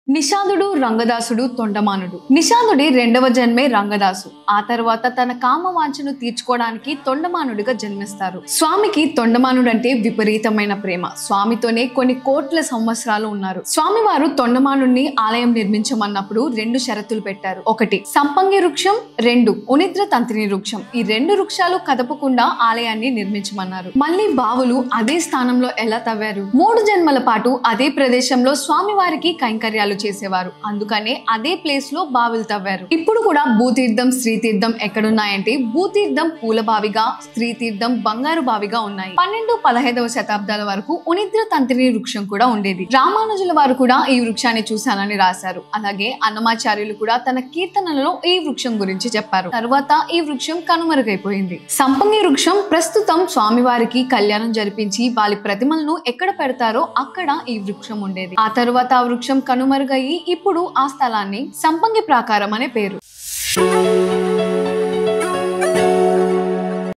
నిషాదుడు రంగదాసుడు తొండమానుడు. నిషాదుడి రెండవ జన్మే రంగదాసు. ఆ తర్వాత తన కామవాంఛను తీర్చుకోవడానికి తొండమానుడిగా జన్మిస్తారు. స్వామికి తొండమానుడంటే విపరీతమైన ప్రేమ. స్వామితోనే కొన్ని కోట్ల సంవత్సరాలు ఉన్నారు. స్వామివారు తొండమానుడిని ఆలయం నిర్మించమన్నప్పుడు రెండు షరతులు పెట్టారు. ఒకటి సంపంగి వృక్షం, రెండు ఉనిద్ర తంత్రిని వృక్షం. ఈ రెండు వృక్షాలు కదపకుండా ఆలయాన్ని నిర్మించమన్నారు. మళ్ళీ బావులు అదే స్థానంలో ఎలా తవ్వారు? 3 జన్మల పాటు అదే ప్రదేశంలో స్వామివారికి కైంకర్యాలు చేసేవారు. అందుకనే అదే ప్లేస్ లో బావిలు తవ్వారు. ఇప్పుడు కూడా భూతీర్థం, శ్రీతీర్థం ఎక్కడున్నాయంటే భూతీర్థం పూల బావిగా, శ్రీతీర్థం బంగారు బావిగా ఉన్నాయి. 12-15వ శతాబ్దాల వరకు ఉనిద్ర తంత్రిని వృక్షం కూడా ఉండేది. రామానుజుల వారు కూడా ఈ వృక్షాన్ని చూశానని రాశారు. అలాగే అన్నమాచార్యులు కూడా తన కీర్తనలలో ఈ వృక్షం గురించి చెప్పారు. తరువాత ఈ వృక్షం కనుమరుగైపోయింది. సంపంగి వృక్షం ప్రస్తుతం స్వామివారికి కళ్యాణం జరిపించి వాళ్ళ ప్రతిమలను ఎక్కడ పెడతారో అక్కడ ఈ వృక్షం ఉండేది. ఆ తరువాత ఆ వృక్షం కనుమరుగయ్యి ఇప్పుడు ఆ స్థలాన్ని సంపంగి ప్రాకారం అనే పేరు.